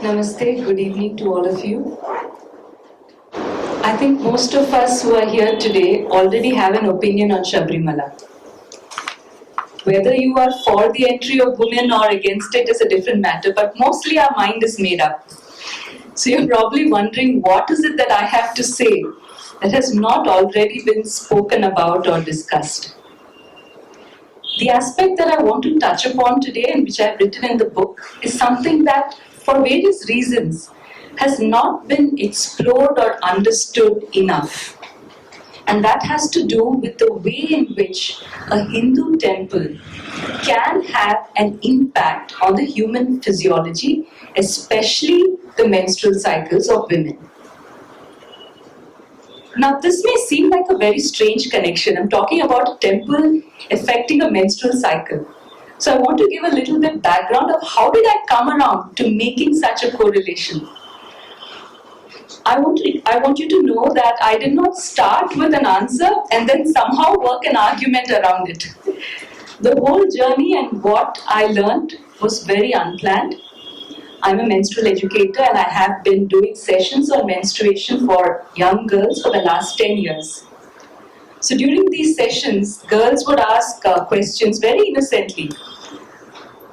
Namaste, good evening to all of you. I think most of us who are here today already have an opinion on Sabarimala. Whether you are for the entry of women or against it is a different matter, but mostly our mind is made up. So you're probably wondering, what is it that I have to say that has not already been spoken about or discussed? The aspect that I want to touch upon today, and which I've written in the book, is something that, for various reasons, has not been explored or understood enough. And that has to do with the way in which a Hindu temple can have an impact on the human physiology, especially the menstrual cycles of women. Now, this may seem like a very strange connection. I'm talking about a temple affecting a menstrual cycle. So I want to give a little bit background of how did I come around to making such a correlation. I want you to know that I did not start with an answer and then somehow work an argument around it. The whole journey and what I learned was very unplanned. I'm a menstrual educator and I have been doing sessions on menstruation for young girls for the last 10 years. So during these sessions, girls would ask questions very innocently.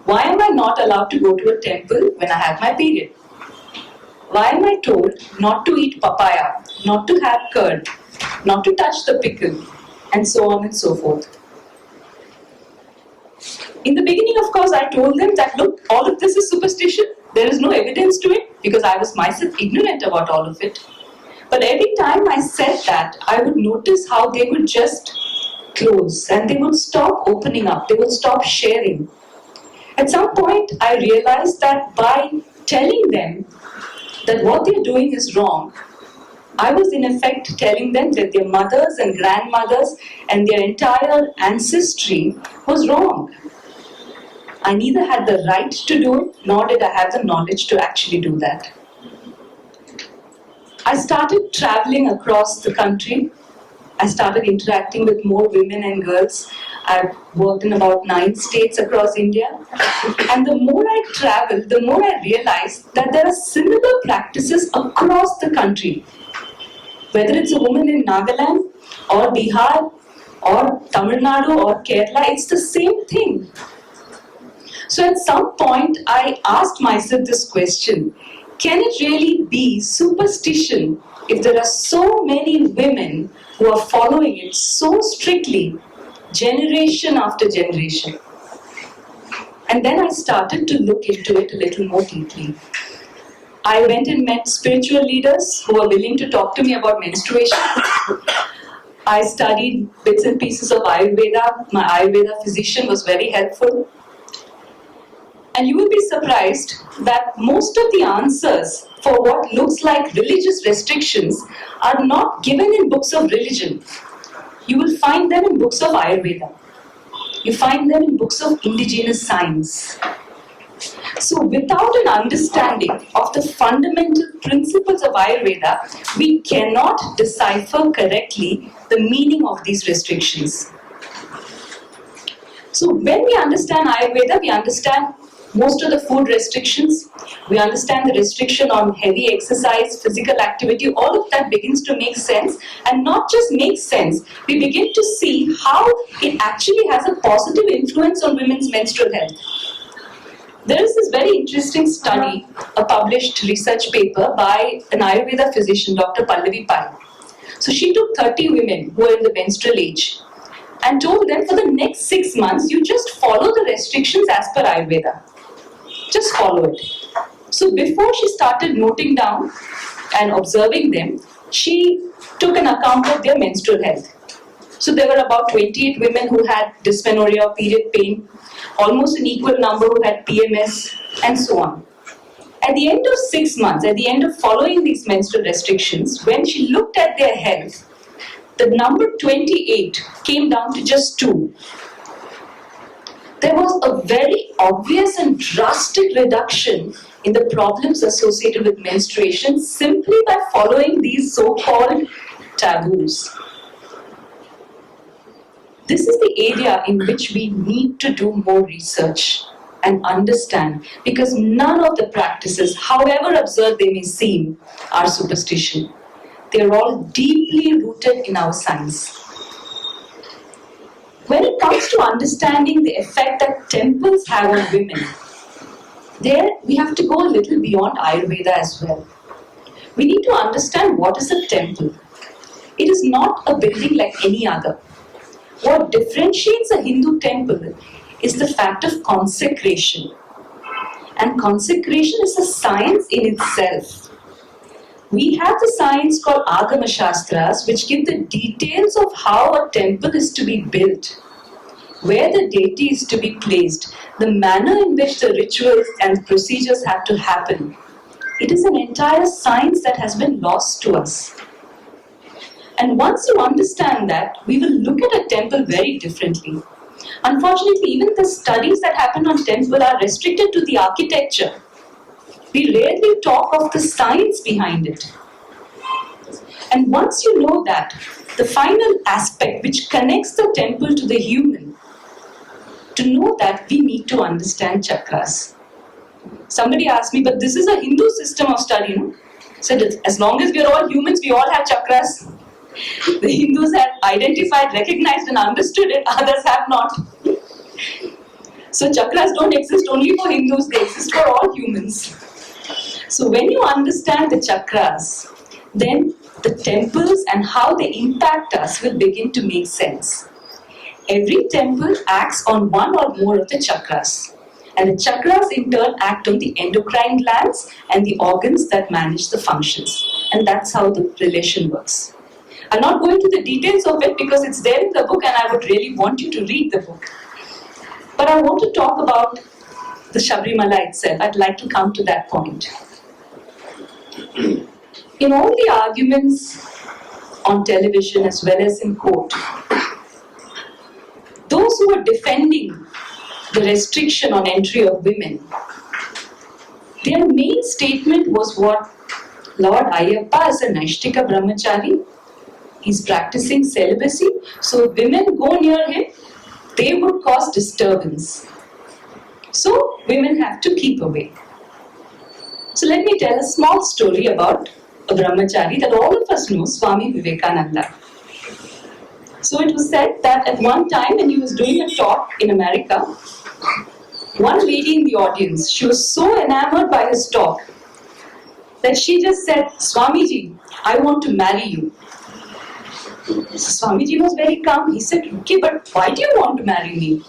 Why am I not allowed to go to a temple when I have my period? Why am I told not to eat papaya, not to have curd, not to touch the pickle, and so on and so forth? In the beginning, of course, I told them that, look, all of this is superstition. There is no evidence to it because I was myself ignorant about all of it. But every time I said that, I would notice how they would just close and they would stop opening up, they would stop sharing. At some point, I realized that by telling them that what they're doing is wrong, I was in effect telling them that their mothers and grandmothers and their entire ancestry was wrong. I neither had the right to do it, nor did I have the knowledge to actually do that. I started traveling across the country. I started interacting with more women and girls. I've worked in about 9 states across India. And the more I traveled, the more I realized that there are similar practices across the country. Whether it's a woman in Nagaland or Bihar or Tamil Nadu or Kerala, it's the same thing. So at some point, I asked myself this question: can it really be superstition if there are so many women who are following it so strictly, generation after generation? And then I started to look into it a little more deeply. I went and met spiritual leaders who were willing to talk to me about menstruation. I studied bits and pieces of Ayurveda. My Ayurveda physician was very helpful. And you will be surprised that most of the answers for what looks like religious restrictions are not given in books of religion. You will find them in books of Ayurveda. You find them in books of indigenous science. So without an understanding of the fundamental principles of Ayurveda, we cannot decipher correctly the meaning of these restrictions. So when we understand Ayurveda, we understand most of the food restrictions, we understand the restriction on heavy exercise, physical activity, all of that begins to make sense. And not just make sense, we begin to see how it actually has a positive influence on women's menstrual health. There is this very interesting study, a published research paper by an Ayurveda physician, Dr. Pallavi Pai. So she took 30 women who were in the menstrual age and told them, for the next 6 months, you just follow the restrictions as per Ayurveda. Just follow it. So before she started noting down and observing them, she took an account of their menstrual health. So there were about 28 women who had dysmenorrhea or period pain, almost an equal number who had PMS, and so on. At the end of 6 months, at the end of following these menstrual restrictions, when she looked at their health, the number 28 came down to just 2. There was a very obvious and drastic reduction in the problems associated with menstruation simply by following these so-called taboos. This is the area in which we need to do more research and understand, because none of the practices, however absurd they may seem, are superstition. They are all deeply rooted in our science. When it comes to understanding the effect that temples have on women, there we have to go a little beyond Ayurveda as well. We need to understand what is a temple. It is not a building like any other. What differentiates a Hindu temple is the fact of consecration. And consecration is a science in itself. We have the science called Agama Shastras, which give the details of how a temple is to be built, where the deity is to be placed, the manner in which the rituals and procedures have to happen. It is an entire science that has been lost to us. And once you understand that, we will look at a temple very differently. Unfortunately, even the studies that happen on temple are restricted to the architecture. We rarely talk of the science behind it. And once you know that, the final aspect which connects the temple to the human, to know that we need to understand chakras. Somebody asked me, but this is a Hindu system of study, no? So as long as we are all humans, we all have chakras. The Hindus have identified, recognized and understood it, others have not. So chakras don't exist only for Hindus, they exist for all humans. So when you understand the chakras, then the temples and how they impact us will begin to make sense. Every temple acts on one or more of the chakras. And the chakras in turn act on the endocrine glands and the organs that manage the functions. And that's how the relation works. I'm not going to the details of it because it's there in the book and I would really want you to read the book. But I want to talk about the Sabarimala itself. I'd like to come to that point. In all the arguments on television as well as in court, those who were defending the restriction on entry of women, their main statement was what Lord Ayyappa is a Naishtika Brahmachari. He's practicing celibacy, so if women go near him, they would cause disturbance. So women have to keep away. So let me tell a small story about a brahmachari that all of us know, Swami Vivekananda. So it was said that at one time when he was doing a talk in America, one lady in the audience, she was so enamored by his talk that she just said, Swamiji, I want to marry you. So Swamiji was very calm. He said, okay, but why do you want to marry me?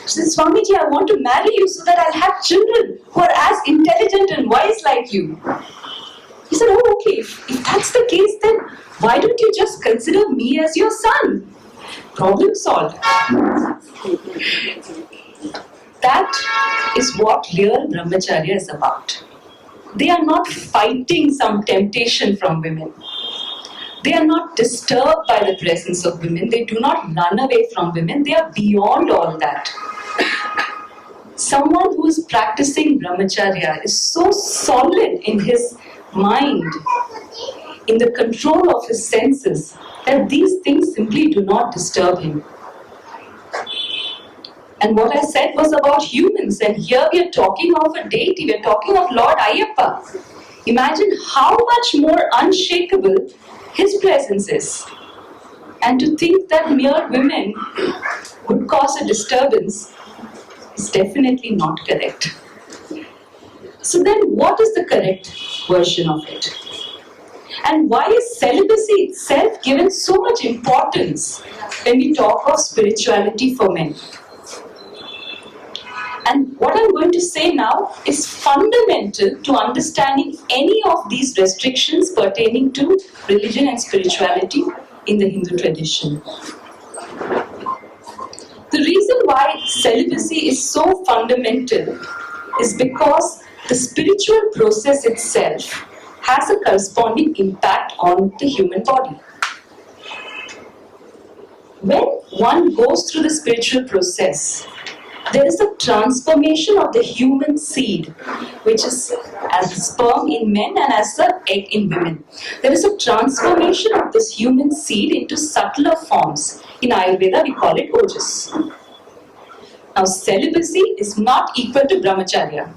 She said, Swamiji, I want to marry you so that I'll have children who are as intelligent and wise like you. He said, oh, okay, if that's the case, then why don't you just consider me as your son? Problem solved. That is what real brahmacharya is about. They are not fighting some temptation from women. They are not disturbed by the presence of women. They do not run away from women. They are beyond all that. Someone who is practicing brahmacharya is so solid in his mind, in the control of his senses, that these things simply do not disturb him. And what I said was about humans, and here we are talking of a deity, we are talking of Lord Ayyappa. Imagine how much more unshakable his presence is. And to think that mere women would cause a disturbance is definitely not correct. So then what is the correct version of it? And why is celibacy itself given so much importance when we talk of spirituality for men? And what I'm going to say now is fundamental to understanding any of these restrictions pertaining to religion and spirituality in the Hindu tradition. The reason why celibacy is so fundamental is because the spiritual process itself has a corresponding impact on the human body. When one goes through the spiritual process, there is a transformation of the human seed, which is as the sperm in men and as the egg in women. There is a transformation of this human seed into subtler forms. In Ayurveda, we call it ojas. Now, celibacy is not equal to brahmacharya.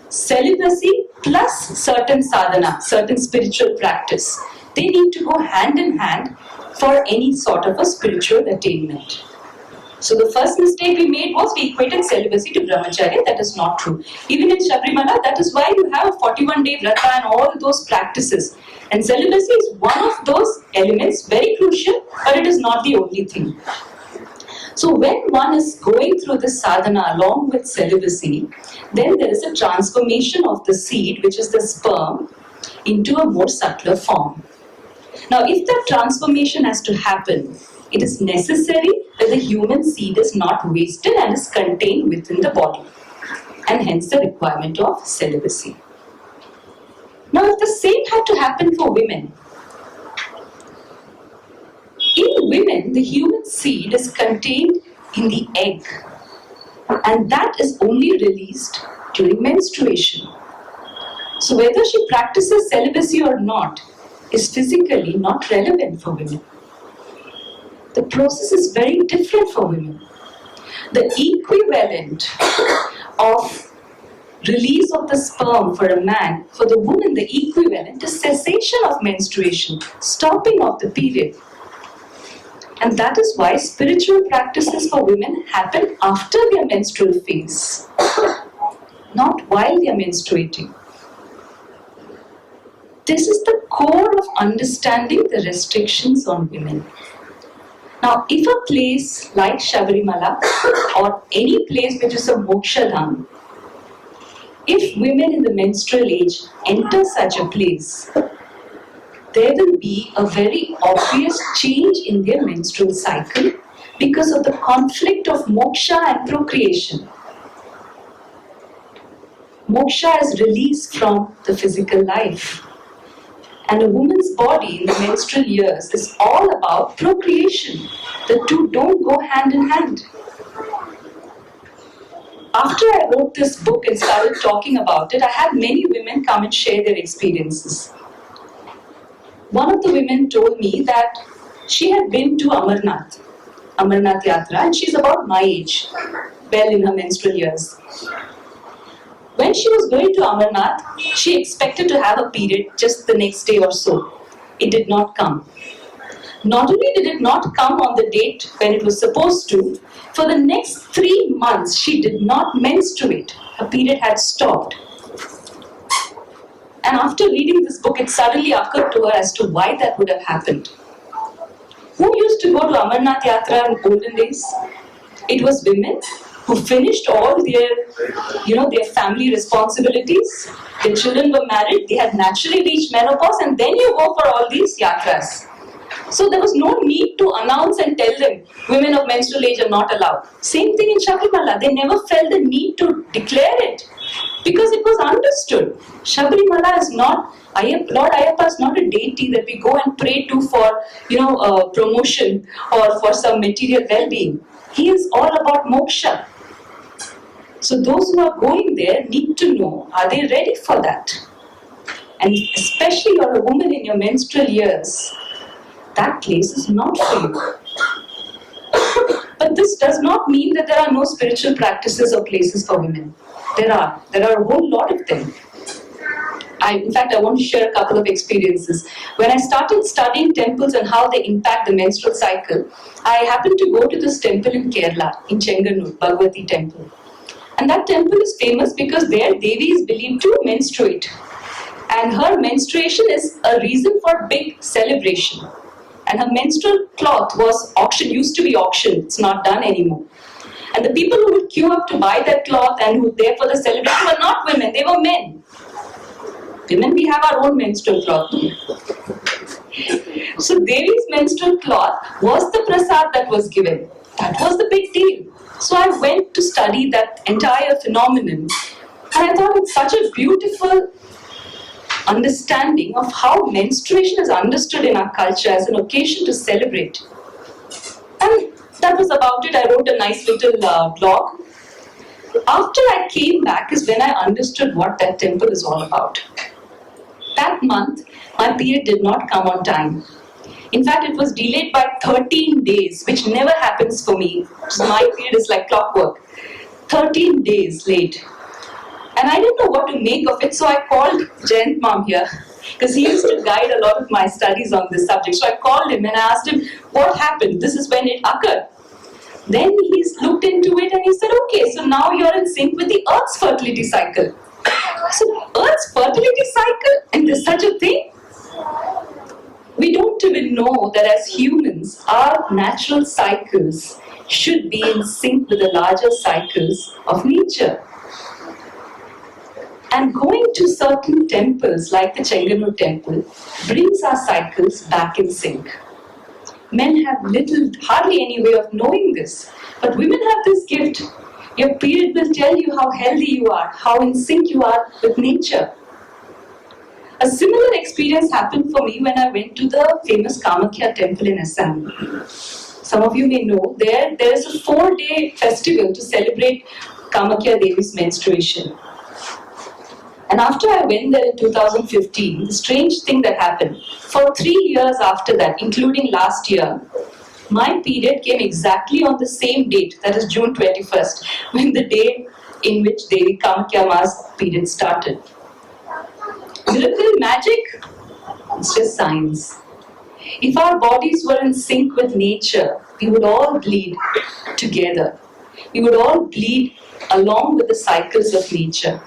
Celibacy plus certain sadhana, certain spiritual practice, they need to go hand in hand for any sort of a spiritual attainment. So the first mistake we made was we equated celibacy to brahmacharya. That is not true. Even in Sabarimala, that is why you have a 41-day vrata and all those practices. And celibacy is one of those elements, very crucial, but it is not the only thing. So when one is going through this sadhana along with celibacy, then there is a transformation of the seed, which is the sperm, into a more subtler form. Now, if that transformation has to happen, it is necessary that the human seed is not wasted and is contained within the body, and hence the requirement of celibacy. Now, if the same had to happen for women, in women, the human seed is contained in the egg, and that is only released during menstruation. So whether she practices celibacy or not is physically not relevant for women. The process is very different for women. The equivalent of release of the sperm for a man, for the woman, the equivalent is cessation of menstruation, stopping of the period. And that is why spiritual practices for women happen after their menstrual phase, not while they are menstruating. This is the core of understanding the restrictions on women. Now, if a place like Sabarimala or any place which is a moksha dham, if women in the menstrual age enter such a place, there will be a very obvious change in their menstrual cycle because of the conflict of moksha and procreation. Moksha is release from the physical life. And a woman's body in the menstrual years is all about procreation. The two don't go hand in hand. After I wrote this book and started talking about it, I had many women come and share their experiences. One of the women told me that she had been to Amarnath Yatra, and she's about my age, well in her menstrual years. When she was going to Amarnath, she expected to have a period just the next day or so. It did not come. Not only did it not come on the date when it was supposed to, for the next 3 months she did not menstruate. Her period had stopped. And after reading this book, it suddenly occurred to her as to why that would have happened. Who used to go to Amarnath Yatra in olden days? It was women who finished all their family responsibilities. Their children were married, they had naturally reached menopause, and then you go for all these yatras. So there was no need to announce and tell them women of menstrual age are not allowed. Same thing in Sabarimala. They never felt the need to declare it because it was understood. Sabarimala is not, Lord Ayyappa is not a deity that we go and pray to for promotion or for some material well-being. He is all about moksha. So those who are going there need to know, are they ready for that? And especially you're a woman in your menstrual years, that place is not for you. But this does not mean that there are no spiritual practices or places for women. There are a whole lot of them. In fact, I want to share a couple of experiences. When I started studying temples and how they impact the menstrual cycle, I happened to go to this temple in Kerala, in Chenganur, Bhagavati temple. And that temple is famous because there Devi is believed to menstruate. And her menstruation is a reason for big celebration. And her menstrual cloth was auctioned, used to be auctioned, it's not done anymore. And the people who would queue up to buy that cloth and who were there for the celebration were not women, they were men. Women, we have our own menstrual cloth. So Devi's menstrual cloth was the prasad that was given. That was the big deal. So I went to study that entire phenomenon, and I thought it's such a beautiful understanding of how menstruation is understood in our culture as an occasion to celebrate. And that was about it. I wrote a nice little blog. After I came back is when I understood what that temple is all about. That month, my period did not come on time. In fact, it was delayed by 13 days, which never happens for me. My period is like clockwork. 13 days late. And I didn't know what to make of it, so I called Jayant Mom here, because he used to guide a lot of my studies on this subject. So I called him and I asked him, what happened? This is when it occurred. Then he's looked into it and he said, okay, so now you're in sync with the Earth's fertility cycle. I said, Earth's fertility cycle? And there's such a thing? We don't even know that as humans, our natural cycles should be in sync with the larger cycles of nature. And going to certain temples like the Chenganur temple brings our cycles back in sync. Men have hardly any way of knowing this, but women have this gift. Your period will tell you how healthy you are, how in sync you are with nature. A similar experience happened for me when I went to the famous Kamakhya temple in Assam. Some of you may know, there is a 4-day festival to celebrate Kamakhya Devi's menstruation. And after I went there in 2015, the strange thing that happened, for 3 years after that, including last year, my period came exactly on the same date, that is June 21st, when the day in which Devi Kamakhya Ma's period started. Miracle magic? It's just science. If our bodies were in sync with nature, we would all bleed together. We would all bleed along with the cycles of nature.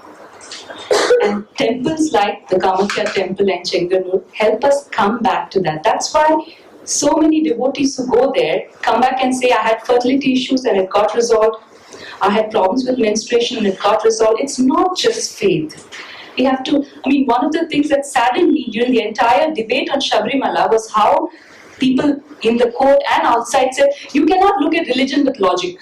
And temples like the Kamakhya temple and Chenganur help us come back to that. That's why so many devotees who go there come back and say, I had fertility issues and it got resolved. I had problems with menstruation and it got resolved. It's not just faith. We have to, one of the things that saddened me during the entire debate on Sabarimala was how people in the court and outside said, you cannot look at religion with logic.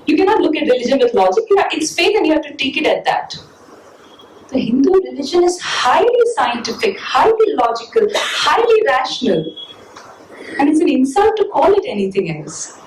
You cannot look at religion with logic. It's faith and you have to take it at that. The Hindu religion is highly scientific, highly logical, highly rational. And it's an insult to call it anything else.